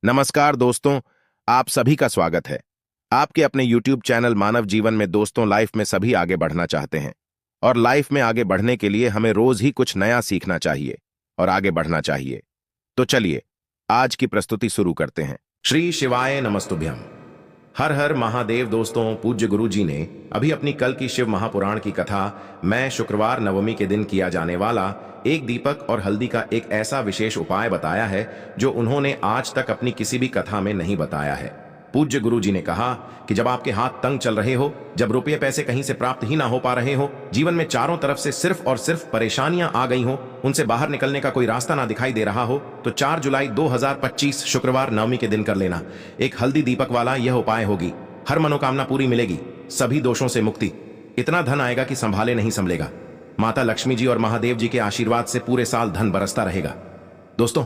नमस्कार दोस्तों, आप सभी का स्वागत है। आपके अपने YouTube चैनल मानव जीवन में दोस्तों लाइफ में सभी आगे बढ़ना चाहते हैं और लाइफ में आगे बढ़ने के लिए हमें रोज ही कुछ नया सीखना चाहिए और आगे बढ़ना चाहिए। तो चलिए आज की प्रस्तुति शुरू करते हैं। श्री शिवाय नमस्तुभ्यम। हर हर महादेव। दोस्तों, पूज्य गुरु जी ने अभी अपनी कल की शिव महापुराण की कथा मैं शुक्रवार नवमी के दिन किया जाने वाला एक दीपक और हल्दी का एक ऐसा विशेष उपाय बताया है जो उन्होंने आज तक अपनी किसी भी कथा में नहीं बताया है। पूज्य गुरु जी ने कहा कि जब आपके हाथ तंग चल रहे हो, जब रुपये पैसे कहीं से प्राप्त ही ना हो पा रहे हो, जीवन में चारों तरफ से सिर्फ और सिर्फ परेशानियां आ गई हो, उनसे बाहर निकलने का कोई रास्ता ना दिखाई दे रहा हो, तो 4 जुलाई 2025 शुक्रवार नवमी के दिन कर लेना एक हल्दी दीपक वाला यह उपाय होगी। हर मनोकामना पूरी मिलेगी, सभी दोषों से मुक्ति, इतना धन आएगा कि संभाले नहीं संभलेगा। माता लक्ष्मी जी और महादेव जी के आशीर्वाद से पूरे साल धन बरसता रहेगा। दोस्तों,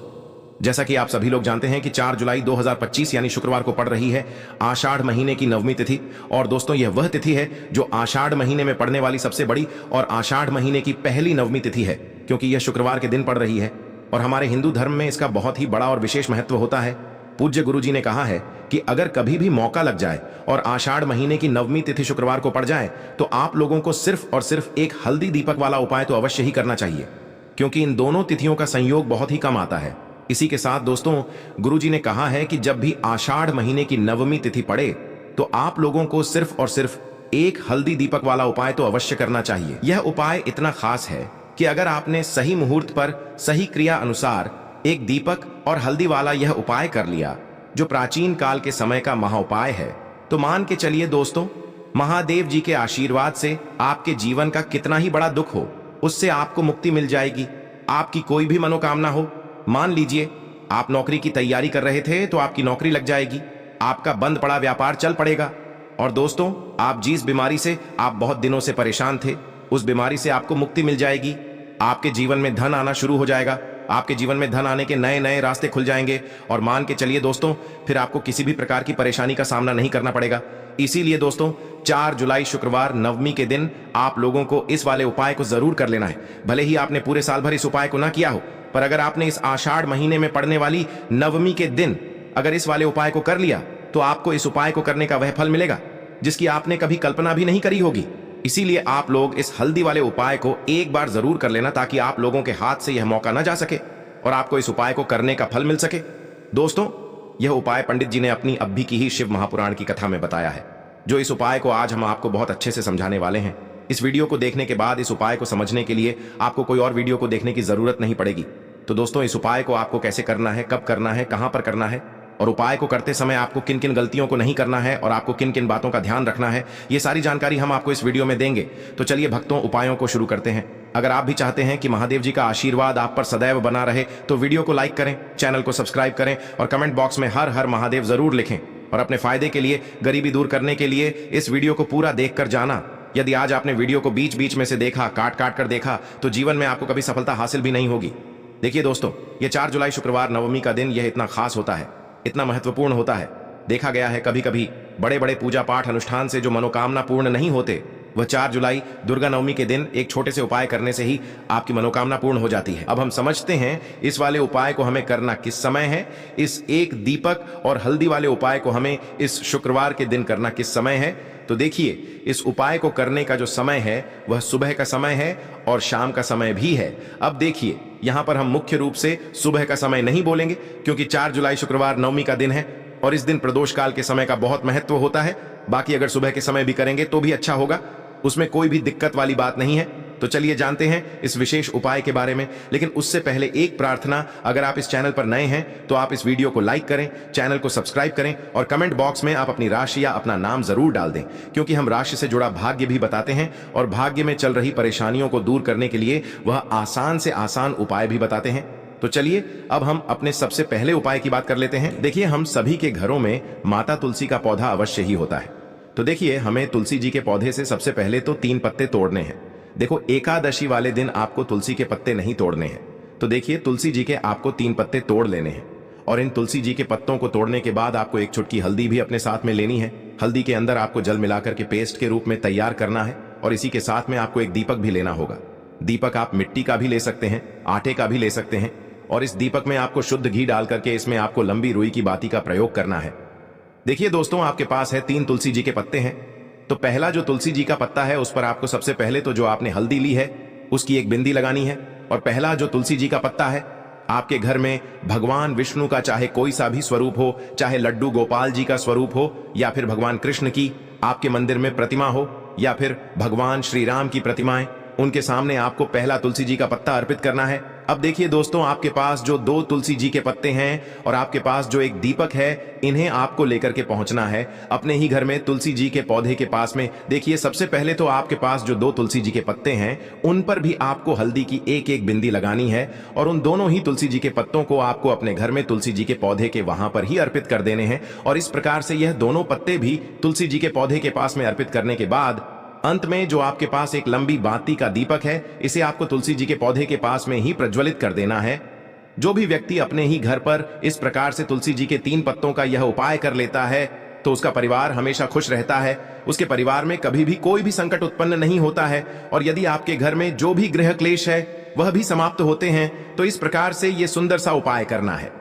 जैसा कि आप सभी लोग जानते हैं कि 4 जुलाई 2025 यानी शुक्रवार को पड़ रही है आषाढ़ महीने की नवमी तिथि। और दोस्तों, यह वह तिथि है जो आषाढ़ महीने में पड़ने वाली सबसे बड़ी और आषाढ़ महीने की पहली नवमी तिथि है, क्योंकि यह शुक्रवार के दिन पड़ रही है और हमारे हिंदू धर्म में इसका बहुत ही बड़ा और विशेष महत्व होता है। पूज्य गुरु जी ने कहा है कि अगर कभी भी मौका लग जाए और आषाढ़ महीने की नवमी तिथि शुक्रवार को पड़ जाए तो आप लोगों को सिर्फ और सिर्फ एक हल्दी दीपक वाला उपाय तो अवश्य ही करना चाहिए, क्योंकि इन दोनों तिथियों का संयोग बहुत ही कम आता है। इसी के साथ दोस्तों, गुरुजी ने कहा है कि जब भी आषाढ़ महीने की नवमी तिथि पड़े तो आप लोगों को सिर्फ और सिर्फ एक हल्दी दीपक वाला उपाय तो अवश्य करना चाहिए। यह उपाय इतना खास है कि अगर आपने सही मुहूर्त पर सही क्रिया अनुसार एक दीपक और हल्दी वाला यह उपाय कर लिया, जो प्राचीन काल के समय का महाउपाय है, तो मान के चलिए दोस्तों, महादेव जी के आशीर्वाद से आपके जीवन का कितना ही बड़ा दुख हो, उससे आपको मुक्ति मिल जाएगी। आपकी कोई भी मनोकामना हो, मान लीजिए आप नौकरी की तैयारी कर रहे थे तो आपकी नौकरी लग जाएगी, आपका बंद पड़ा व्यापार चल पड़ेगा। और दोस्तों, आप जिस बीमारी से आप बहुत दिनों से परेशान थे, उस बीमारी से आपको मुक्ति मिल जाएगी। आपके जीवन में धन आना शुरू हो जाएगा, आपके जीवन में धन आने के नए नए रास्ते खुल जाएंगे और मान के चलिए दोस्तों, फिर आपको किसी भी प्रकार की परेशानी का सामना नहीं करना पड़ेगा। इसीलिए दोस्तों, 4 जुलाई शुक्रवार नवमी के दिन आप लोगों को इस वाले उपाय को जरूर कर लेना है। भले ही आपने पूरे साल भर इस उपाय को ना किया हो, पर अगर आपने इस आषाढ़ महीने में पड़ने वाली नवमी के दिन अगर इस वाले उपाय को कर लिया तो आपको इस उपाय को करने का वह फल मिलेगा जिसकी आपने कभी कल्पना भी नहीं करी होगी। इसीलिए आप लोग इस हल्दी वाले उपाय को एक बार जरूर कर लेना, ताकि आप लोगों के हाथ से यह मौका ना जा सके और आपको इस उपाय को करने का फल मिल सके। दोस्तों, यह उपाय पंडित जी ने अपनी अभी की ही शिव महापुराण की कथा में बताया है, जो इस उपाय को आज हम आपको बहुत अच्छे से समझाने वाले हैं। इस वीडियो को देखने के बाद इस उपाय को समझने के लिए आपको कोई और वीडियो को देखने की जरूरत नहीं पड़ेगी। तो दोस्तों, इस उपाय को आपको कैसे करना है, कब करना है, कहां पर करना है और उपाय को करते समय आपको किन किन गलतियों को नहीं करना है और आपको किन किन बातों का ध्यान रखना है, ये सारी जानकारी हम आपको इस वीडियो में देंगे। तो चलिए भक्तों, उपायों को शुरू करते हैं। अगर आप भी चाहते हैं कि महादेव जी का आशीर्वाद आप पर सदैव बना रहे तो वीडियो को लाइक करें, चैनल को सब्सक्राइब करें और कमेंट बॉक्स में हर हर महादेव जरूर लिखें। और अपने फायदे के लिए, गरीबी दूर करने के लिए इस वीडियो को पूरा देख कर जाना। यदि आज आपने वीडियो को बीच बीच में से देखा, काट काट कर देखा, तो जीवन में आपको कभी सफलता हासिल भी नहीं होगी। देखिए दोस्तों, ये 4 जुलाई शुक्रवार नवमी का दिन यह इतना खास होता है, इतना महत्वपूर्ण होता है। देखा गया है कभी कभी बड़े बड़े पूजा पाठ अनुष्ठान से जो मनोकामना पूर्ण नहीं होते, वह 4 जुलाई दुर्गा नवमी के दिन एक छोटे से उपाय करने से ही आपकी मनोकामना पूर्ण हो जाती है। अब हम समझते हैं इस वाले उपाय को हमें करना किस समय है। इस एक दीपक और हल्दी वाले उपाय को हमें इस शुक्रवार के दिन करना किस समय है। तो देखिए, इस उपाय को करने का जो समय है वह सुबह का समय है और शाम का समय भी है। अब देखिए, यहां पर हम मुख्य रूप से सुबह का समय नहीं बोलेंगे, क्योंकि 4 जुलाई शुक्रवार नवमी का दिन है और इस दिन प्रदोष काल के समय का बहुत महत्व होता है। बाकी अगर सुबह के समय भी करेंगे तो भी अच्छा होगा, उसमें कोई भी दिक्कत वाली बात नहीं है। तो चलिए जानते हैं इस विशेष उपाय के बारे में। लेकिन उससे पहले एक प्रार्थना, अगर आप इस चैनल पर नए हैं तो आप इस वीडियो को लाइक करें, चैनल को सब्सक्राइब करें और कमेंट बॉक्स में आप अपनी राशि या अपना नाम जरूर डाल दें, क्योंकि हम राशि से जुड़ा भाग्य भी बताते हैं और भाग्य में चल रही परेशानियों को दूर करने के लिए वह आसान से आसान उपाय भी बताते हैं। तो चलिए अब हम अपने सबसे पहले उपाय की बात कर लेते हैं। देखिए, हम सभी के घरों में माता तुलसी का पौधा अवश्य ही होता है। तो देखिए, हमें तुलसी जी के पौधे से सबसे पहले तो 3 पत्ते तोड़ने हैं। देखो, एकादशी वाले दिन आपको तुलसी के पत्ते नहीं तोड़ने हैं। तो देखिए, तुलसी जी के आपको 3 पत्ते तोड़ लेने हैं और इन तुलसी जी के पत्तों को तोड़ने के बाद आपको एक चुटकी हल्दी भी अपने साथ में लेनी है। हल्दी के अंदर आपको जल मिलाकर के पेस्ट के रूप में तैयार करना है और इसी के साथ में आपको एक दीपक भी लेना होगा। दीपक आप मिट्टी का भी ले सकते हैं, आटे का भी ले सकते हैं और इस दीपक में आपको शुद्ध घी डाल करके इसमें आपको लंबी रुई की बाती का प्रयोग करना है। देखिए दोस्तों, आपके पास है 3 तुलसी जी के पत्ते हैं। तो पहला जो तुलसी जी का पत्ता है उस पर आपको सबसे पहले तो जो आपने हल्दी ली है उसकी एक बिंदी लगानी है। और पहला जो तुलसी जी का पत्ता है, आपके घर में भगवान विष्णु का चाहे कोई सा भी स्वरूप हो, चाहे लड्डू गोपाल जी का स्वरूप हो, या फिर भगवान कृष्ण की आपके मंदिर में प्रतिमा हो, या फिर भगवान श्री राम की प्रतिमाएं, उनके सामने आपको पहला तुलसी जी का पत्ता अर्पित करना है। अब देखिए दोस्तों, आपके पास जो 2 तुलसी जी के पत्ते हैं और आपके पास जो एक दीपक है, इन्हें आपको लेकर के पहुंचना है अपने ही घर में तुलसी जी के पौधे के पास में। देखिए, सबसे पहले तो आपके पास जो 2 तुलसी जी के पत्ते हैं उन पर भी आपको हल्दी की एक एक बिंदी लगानी है और उन दोनों ही तुलसी जी के पत्तों को आपको अपने घर में तुलसी जी के पौधे के वहां पर ही अर्पित कर देने हैं। और इस प्रकार से यह दोनों पत्ते भी तुलसी जी के पौधे के पास में अर्पित करने के बाद अंत में जो आपके पास एक लंबी बाती का दीपक है, इसे आपको तुलसी जी के पौधे के पास में ही प्रज्वलित कर देना है। जो भी व्यक्ति अपने ही घर पर इस प्रकार से तुलसी जी के 3 पत्तों का यह उपाय कर लेता है तो उसका परिवार हमेशा खुश रहता है, उसके परिवार में कभी भी कोई भी संकट उत्पन्न नहीं होता है और यदि आपके घर में जो भी गृह क्लेश है वह भी समाप्त होते हैं। तो इस प्रकार से यह सुंदर सा उपाय करना है।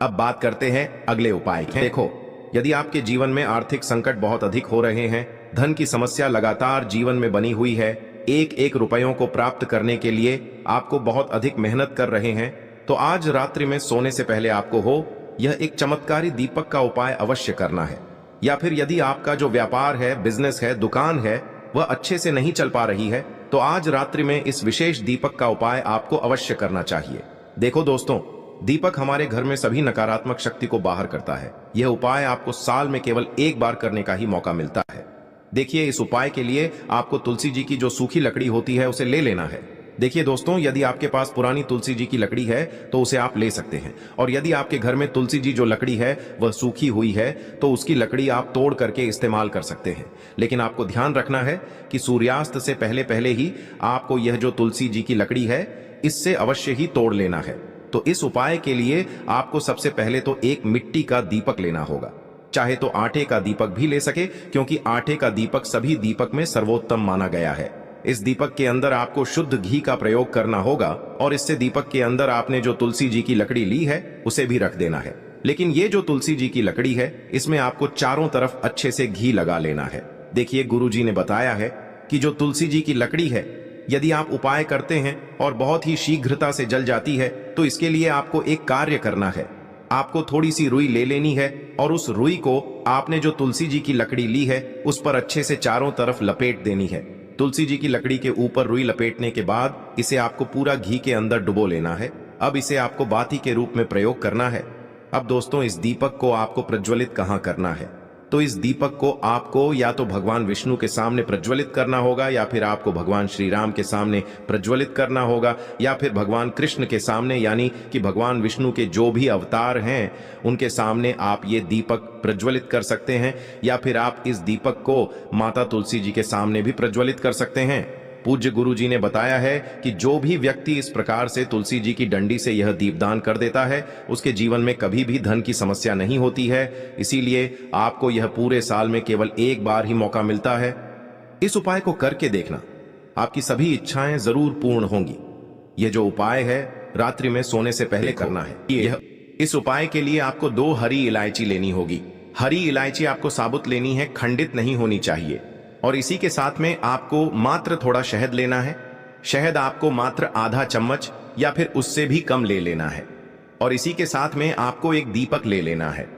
अब बात करते हैं अगले उपाय की। देखो, यदि आपके जीवन में आर्थिक संकट बहुत अधिक हो रहे हैं, धन की समस्या लगातार जीवन में बनी हुई है, एक एक रुपयों को प्राप्त करने के लिए आपको बहुत अधिक मेहनत कर रहे हैं, तो आज रात्रि में सोने से पहले आपको हो यह एक चमत्कारी दीपक का उपाय अवश्य करना है। या फिर यदि आपका जो व्यापार है, बिजनेस है, दुकान है, वह अच्छे से नहीं चल पा रही है, तो आज रात्रि में इस विशेष दीपक का उपाय आपको अवश्य करना चाहिए। देखो दोस्तों, दीपक हमारे घर में सभी नकारात्मक शक्ति को बाहर करता है। यह उपाय आपको साल में केवल एक बार करने का ही मौका मिलता है। देखिए, इस उपाय के लिए आपको तुलसी जी की जो सूखी लकड़ी होती है उसे ले लेना है। देखिए दोस्तों, यदि आपके पास पुरानी तुलसी जी की लकड़ी है तो उसे आप ले सकते हैं, और यदि आपके घर में तुलसी जी जो लकड़ी है वह सूखी हुई है तो उसकी लकड़ी आप तोड़ करके इस्तेमाल कर सकते हैं। लेकिन आपको ध्यान रखना है कि सूर्यास्त से पहले पहले ही आपको यह जो तुलसी जी की लकड़ी है इससे अवश्य ही तोड़ लेना है। तो इस उपाय के लिए आपको सबसे पहले तो एक मिट्टी का दीपक लेना होगा, चाहे तो आटे का दीपक भी ले सके, क्योंकि आटे का दीपक सभी दीपक में सर्वोत्तम माना गया है। इस दीपक के अंदर आपको शुद्ध घी का प्रयोग करना होगा और इससे दीपक के अंदर आपने जो तुलसी जी की लकड़ी ली है उसे भी रख देना है। लेकिन ये जो तुलसी जी की लकड़ी है इसमें आपको चारों तरफ अच्छे से घी लगा लेना है। देखिए, गुरु जी ने बताया है कि जो तुलसी जी की लकड़ी है, यदि आप उपाय करते हैं और बहुत ही शीघ्रता से जल जाती है, तो इसके लिए आपको एक कार्य करना है। आपको थोड़ी सी रुई ले लेनी है और उस रुई को आपने जो तुलसी जी की लकड़ी ली है उस पर अच्छे से चारों तरफ लपेट देनी है। तुलसी जी की लकड़ी के ऊपर रुई लपेटने के बाद इसे आपको पूरा घी के अंदर डुबो लेना है। अब इसे आपको बाती के रूप में प्रयोग करना है। अब दोस्तों, इस दीपक को आपको प्रज्वलित कहाँ करना है? तो इस दीपक को आपको या तो भगवान विष्णु के सामने प्रज्वलित करना होगा, या फिर आपको भगवान श्री राम के सामने प्रज्वलित करना होगा, या फिर भगवान कृष्ण के सामने, यानी कि भगवान विष्णु के जो भी अवतार हैं उनके सामने आप ये दीपक प्रज्वलित कर सकते हैं। या फिर आप इस दीपक को माता तुलसी जी के सामने भी प्रज्वलित कर सकते हैं। पूज्य गुरु जी ने बताया है कि जो भी व्यक्ति इस प्रकार से तुलसी जी की डंडी से यह दीपदान कर देता है उसके जीवन में कभी भी धन की समस्या नहीं होती है। इसीलिए आपको यह पूरे साल में केवल एक बार ही मौका मिलता है। इस उपाय को करके देखना, आपकी सभी इच्छाएं जरूर पूर्ण होंगी। यह जो उपाय है रात्रि में सोने से पहले करना है। इस उपाय के लिए आपको 2 हरी इलायची लेनी होगी। हरी इलायची आपको साबुत लेनी है, खंडित नहीं होनी चाहिए। और इसी के साथ में आपको मात्र थोड़ा शहद लेना है। शहद आपको मात्र आधा चम्मच या फिर उससे भी कम ले लेना है। और इसी के साथ में आपको एक दीपक ले लेना है।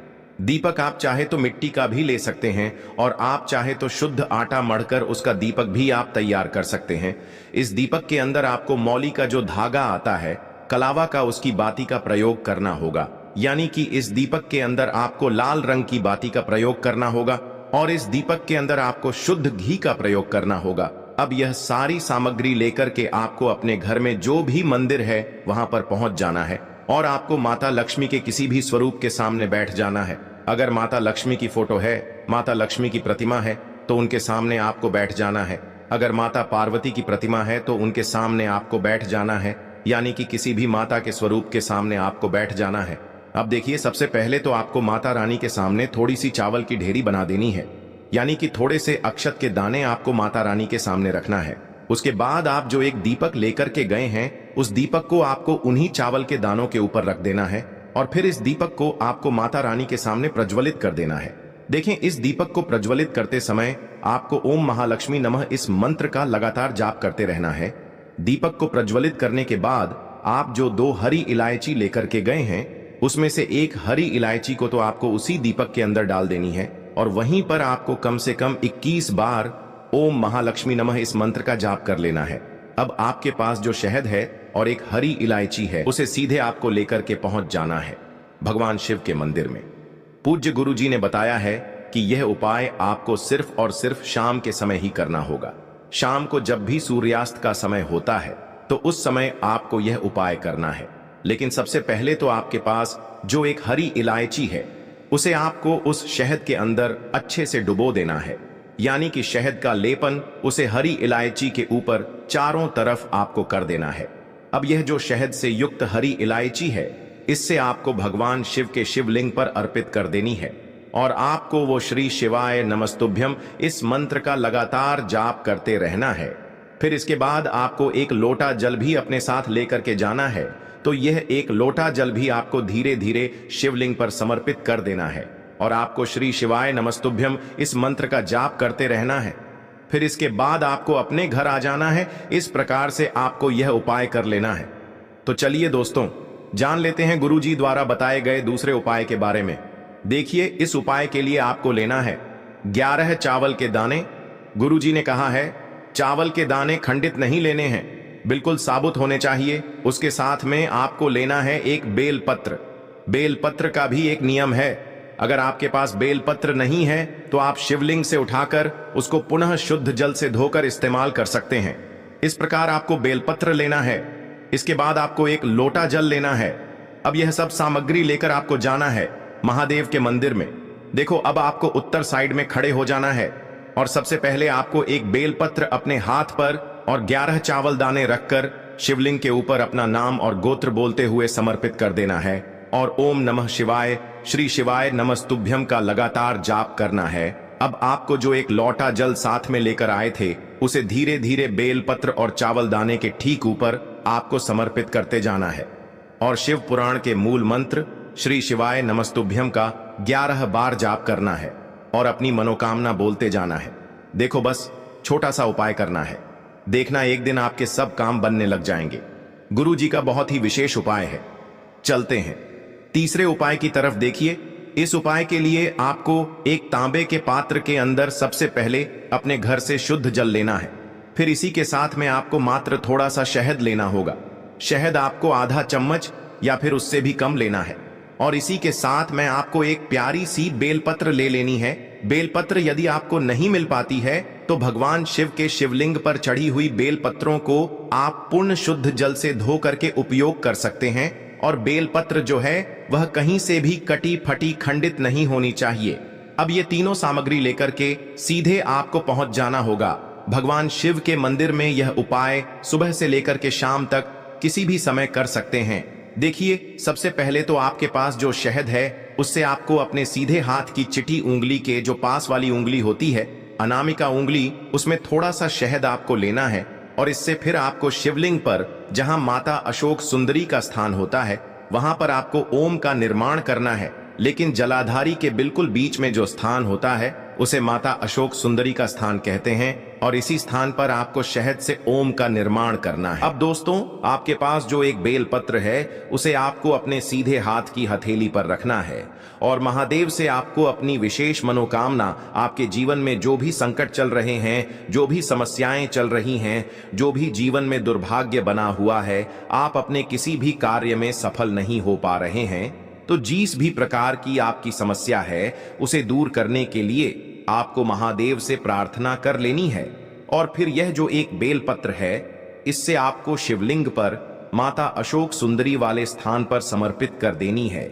दीपक आप चाहे तो मिट्टी का भी ले सकते हैं और आप चाहे तो शुद्ध आटा मढ़कर उसका दीपक भी आप तैयार कर सकते हैं। इस दीपक के अंदर आपको मौली का जो धागा आता है, कलावा का, उसकी बाती का प्रयोग करना होगा। यानी कि इस दीपक के अंदर आपको लाल रंग की बाती का प्रयोग करना होगा और इस दीपक के अंदर आपको शुद्ध घी का प्रयोग करना होगा। अब यह सारी सामग्री लेकर के आपको अपने घर में जो भी मंदिर है वहां पर पहुंच जाना है और आपको माता लक्ष्मी के किसी भी स्वरूप के सामने बैठ जाना है। अगर माता लक्ष्मी की फोटो है, माता लक्ष्मी की प्रतिमा है, तो उनके सामने आपको बैठ जाना है। अगर माता पार्वती की प्रतिमा है तो उनके सामने आपको बैठ जाना है, यानी कि किसी भी माता के स्वरूप के सामने आपको बैठ जाना है। अब देखिए, सबसे पहले तो आपको माता रानी के सामने थोड़ी सी चावल की ढेरी बना देनी है, यानी कि थोड़े से अक्षत के दाने आपको माता रानी के सामने रखना है। उसके बाद आप जो एक दीपक लेकर के गए हैं उस दीपक को आपको उन्हीं चावल के दानों के ऊपर रख देना है और फिर इस दीपक को आपको माता रानी के सामने प्रज्वलित कर देना है। देखें, इस दीपक को प्रज्वलित करते समय आपको ओम महालक्ष्मी नमः इस मंत्र का लगातार जाप करते रहना है। दीपक को प्रज्वलित करने के बाद आप जो 2 हरी इलायची लेकर के गए हैं, उसमें से एक हरी इलायची को तो आपको उसी दीपक के अंदर डाल देनी है और वहीं पर आपको कम से कम 21 बार ओम महालक्ष्मी नमः इस मंत्र का जाप कर लेना है। अब आपके पास जो शहद है और एक हरी इलायची है, उसे सीधे आपको लेकर के पहुंच जाना है भगवान शिव के मंदिर में। पूज्य गुरु जी ने बताया है कि यह उपाय आपको सिर्फ और सिर्फ शाम के समय ही करना होगा। शाम को जब भी सूर्यास्त का समय होता है तो उस समय आपको यह उपाय करना है। लेकिन सबसे पहले तो आपके पास जो एक हरी इलायची है, उसे आपको उस शहद के अंदर अच्छे से डुबो देना है, यानी कि शहद का लेपन उसे हरी इलायची के ऊपर चारों तरफ आपको कर देना है। अब यह जो शहद से युक्त हरी इलायची है, इससे आपको भगवान शिव के शिवलिंग पर अर्पित कर देनी है और आपको वो श्री शिवाय नमस्तुभ्यम इस मंत्र का लगातार जाप करते रहना है। फिर इसके बाद आपको एक लोटा जल भी अपने साथ लेकर के जाना है, तो यह एक लोटा जल भी आपको धीरे धीरे शिवलिंग पर समर्पित कर देना है और आपको श्री शिवाय नमस्तुभ्यम इस मंत्र का जाप करते रहना है। फिर इसके बाद आपको अपने घर आ जाना है। इस प्रकार से आपको यह उपाय कर लेना है। तो चलिए दोस्तों, जान लेते हैं गुरुजी द्वारा बताए गए दूसरे उपाय के बारे में। देखिए, इस उपाय के लिए आपको लेना है 11 चावल के दाने। गुरुजी ने कहा है चावल के दाने खंडित नहीं लेने हैं, बिल्कुल साबुत होने चाहिए। उसके साथ में आपको लेना है एक बेलपत्र। बेलपत्र का भी एक नियम है, अगर आपके पास बेलपत्र नहीं है तो आप शिवलिंग से उठाकर उसको पुनः शुद्ध जल से धोकर इस्तेमाल कर सकते हैं। इस प्रकार आपको बेलपत्र लेना है। इसके बाद आपको एक लोटा जल लेना है। अब यह सब सामग्री लेकर आपको जाना है महादेव के मंदिर में। देखो, अब आपको उत्तर साइड में खड़े हो जाना है और सबसे पहले आपको एक बेलपत्र अपने हाथ पर और 11 चावल दाने रखकर शिवलिंग के ऊपर अपना नाम और गोत्र बोलते हुए समर्पित कर देना है और ओम नमः शिवाय श्री शिवाय नमस्तुभ्यम का लगातार जाप करना है। अब आपको जो एक लोटा जल साथ में लेकर आए थे, उसे धीरे धीरे बेलपत्र और चावल दाने के ठीक ऊपर आपको समर्पित करते जाना है और शिव पुराण के मूल मंत्र श्री शिवाय नमस्तुभ्यम का 11 बार जाप करना है और अपनी मनोकामना बोलते जाना है। देखो, बस छोटा सा उपाय करना है, देखना एक दिन आपके सब काम बनने लग जाएंगे। गुरु जी का बहुत ही विशेष उपाय है। चलते हैं तीसरे उपाय की तरफ। देखिए, इस उपाय के लिए आपको एक तांबे के पात्र के अंदर सबसे पहले अपने घर से शुद्ध जल लेना है। फिर इसी के साथ में आपको मात्र थोड़ा सा शहद लेना होगा। शहद आपको आधा चम्मच या फिर उससे भी कम लेना है और इसी के साथ में आपको एक प्यारी सी बेलपत्र ले लेनी है। बेलपत्र यदि आपको नहीं मिल पाती है तो भगवान शिव के शिवलिंग पर चढ़ी हुई बेलपत्रों को आप पूर्ण शुद्ध जल से धो करके उपयोग कर सकते हैं और बेलपत्र जो है वह कहीं से भी कटी फटी खंडित नहीं होनी चाहिए। अब ये तीनों सामग्री लेकर के सीधे आपको पहुंच जाना होगा भगवान शिव के मंदिर में। यह उपाय सुबह से लेकर के शाम तक किसी भी समय कर सकते हैं। देखिए, सबसे पहले तो आपके पास जो शहद है उससे आपको अपने सीधे हाथ की चिटी उंगली के जो पास वाली उंगली होती है, अनामिका उंगली, उसमें थोड़ा सा शहद आपको लेना है और इससे फिर आपको शिवलिंग पर जहां माता अशोक सुंदरी का स्थान होता है वहां पर आपको ओम का निर्माण करना है। लेकिन जलाधारी के बिल्कुल बीच में जो स्थान होता है उसे माता अशोक सुंदरी का स्थान कहते हैं और इसी स्थान पर आपको शहद से ओम का निर्माण करना है। अब दोस्तों, आपके पास जो एक बेलपत्र है उसे आपको अपने सीधे हाथ की हथेली पर रखना है और महादेव से आपको अपनी विशेष मनोकामना, आपके जीवन में जो भी संकट चल रहे हैं, जो भी समस्याएं चल रही हैं, जो भी जीवन में दुर्भाग्य बना हुआ है, आप अपने किसी भी कार्य में सफल नहीं हो पा रहे हैं, तो जिस भी प्रकार की आपकी समस्या है उसे दूर करने के लिए आपको महादेव से प्रार्थना कर लेनी है। और फिर यह जो एक बेलपत्र है, इससे आपको शिवलिंग पर माता अशोक सुंदरी वाले स्थान पर समर्पित कर देनी है।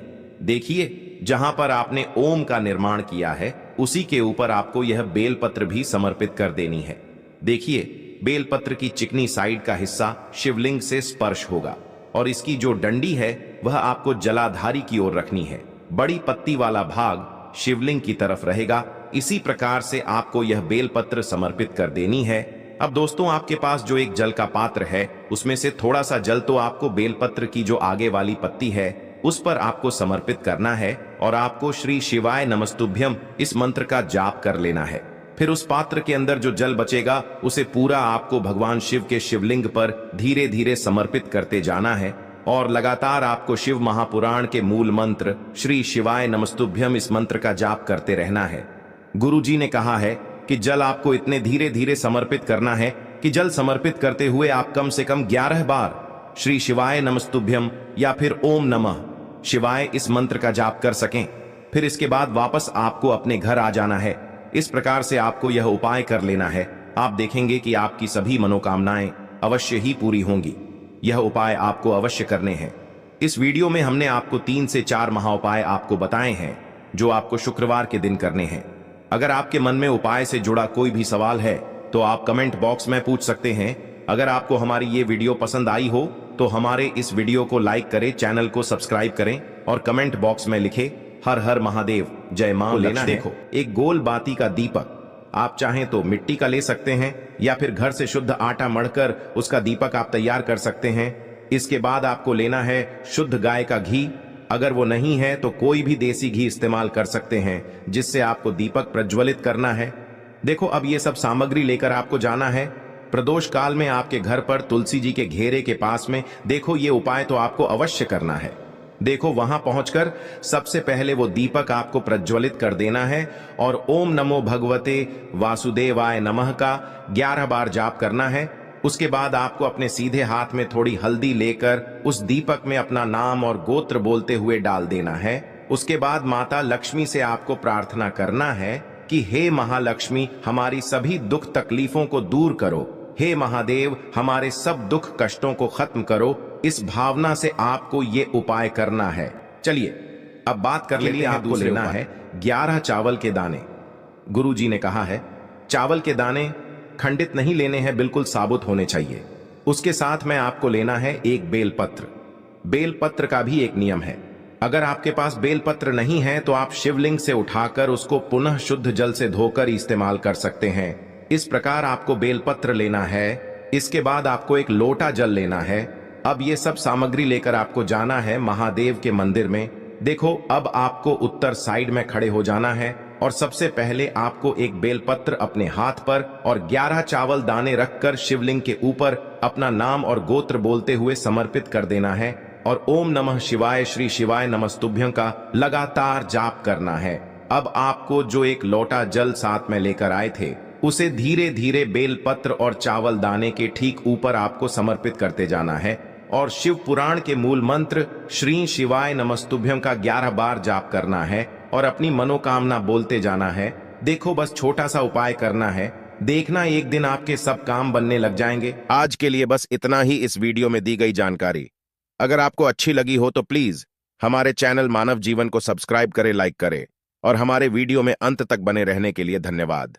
देखिए, जहां पर आपने ओम का निर्माण किया है उसी के ऊपर आपको यह बेलपत्र भी समर्पित कर देनी है। देखिए, बेलपत्र की चिकनी साइड का हिस्सा शिवलिंग से स्पर्श होगा और इसकी जो डंडी है वह आपको जलाधारी की ओर रखनी है। बड़ी पत्ती वाला भाग शिवलिंग की तरफ रहेगा। इसी प्रकार से आपको यह बेलपत्र समर्पित कर देनी है अब दोस्तों, आपके पास जो एक जल का पात्र है, उसमें से थोड़ा सा जल तो आपको बेलपत्र की जो आगे वाली पत्ती है उस पर आपको समर्पित करना है और आपको श्री शिवाय नमस्तुभ्यम इस मंत्र का जाप कर लेना है। फिर उस पात्र के अंदर जो जल बचेगा उसे पूरा आपको भगवान शिव के शिवलिंग पर धीरे धीरे समर्पित करते जाना है और लगातार आपको शिव महापुराण के मूल मंत्र श्री शिवाय नमस्तुभ्यम इस मंत्र का जाप करते रहना है। गुरु जी ने कहा है कि जल आपको इतने धीरे धीरे समर्पित करना है कि जल समर्पित करते हुए आप कम से कम 11 बार श्री शिवाय नमस्तुभ्यम या फिर ओम नमः शिवाय इस मंत्र का जाप कर सकें। फिर इसके बाद वापस आपको अपने घर आ जाना है। इस प्रकार से आपको यह उपाय कर लेना है। आप देखेंगे कि आपकी सभी मनोकामनाएं अवश्य ही पूरी होंगी। यह उपाय आपको अवश्य करने हैं। इस वीडियो में हमने आपको 3 से 4 महाउपाय आपको बताए हैं जो आपको शुक्रवार के दिन करने हैं। अगर आपके मन में उपाय से जुड़ा कोई भी सवाल है तो आप कमेंट बॉक्स में पूछ सकते हैं। अगर आपको हमारी ये वीडियो पसंद आई हो तो हमारे इस वीडियो को लाइक करें, चैनल को सब्सक्राइब करें और कमेंट बॉक्स में लिखें हर हर महादेव, जय मां। लेना देखो एक गोल बाती का दीपक, आप चाहें तो मिट्टी का ले सकते हैं या फिर घर से शुद्ध आटा मढ़कर उसका दीपक आप तैयार कर सकते हैं। इसके बाद आपको लेना है शुद्ध गाय का घी। अगर वो नहीं है तो कोई भी देसी घी इस्तेमाल कर सकते हैं जिससे आपको दीपक प्रज्वलित करना है। देखो, अब ये सब सामग्री लेकर आपको जाना है प्रदोष काल में आपके घर पर तुलसी जी के घेरे के पास में। देखो, ये उपाय तो आपको अवश्य करना है। देखो, वहां पहुंचकर सबसे पहले वो दीपक आपको प्रज्वलित कर देना है और ओम नमो भगवते वासुदेवाय नमः का 11 बार जाप करना है। उसके बाद आपको अपने सीधे हाथ में थोड़ी हल्दी लेकर उस दीपक में अपना नाम और गोत्र बोलते हुए डाल देना है। उसके बाद माता लक्ष्मी से आपको प्रार्थना करना है कि हे महालक्ष्मी, हमारी सभी दुख तकलीफों को दूर करो। हे महादेव, हमारे सब दुख कष्टों को खत्म करो। इस भावना से आपको ये उपाय करना है। चलिए अब बात कर लेते हैं। आपको लेना है 11 चावल के दाने। गुरु जी ने कहा है चावल के दाने खंडित नहीं लेने हैं, बिल्कुल साबुत होने चाहिए। उसके साथ में आपको लेना है एक बेलपत्र। बेलपत्र का भी एक नियम है, अगर आपके पास बेलपत्र नहीं है तो आप शिवलिंग से उठाकर उसको पुनः शुद्ध जल से धोकर इस्तेमाल कर सकते हैं। इस प्रकार आपको बेलपत्र लेना है। इसके बाद आपको एक लोटा जल लेना है। अब ये सब सामग्री लेकर आपको जाना है महादेव के मंदिर में। देखो, अब आपको उत्तर साइड में खड़े हो जाना है और सबसे पहले आपको एक बेलपत्र अपने हाथ पर और 11 चावल दाने रखकर शिवलिंग के ऊपर अपना नाम और गोत्र बोलते हुए समर्पित कर देना है और ओम नमः शिवाय श्री शिवाय नमस्तुभ्यं का लगातार जाप करना है। अब आपको जो एक लोटा जल साथ में लेकर आए थे उसे धीरे धीरे बेलपत्र और चावल दाने के ठीक ऊपर आपको समर्पित करते जाना है और शिव पुराण के मूल मंत्र श्री शिवाय नमस्तुभ्यं का 11 बार जाप करना है और अपनी मनोकामना बोलते जाना है। देखो, बस छोटा सा उपाय करना है, देखना एक दिन आपके सब काम बनने लग जाएंगे। आज के लिए बस इतना ही इस वीडियो में दी गई जानकारी। अगर आपको अच्छी लगी हो तो प्लीज हमारे चैनल मानव जीवन को सब्सक्राइब करें, लाइक करें और हमारे वीडियो में अंत तक बने रहने के लिए धन्यवाद।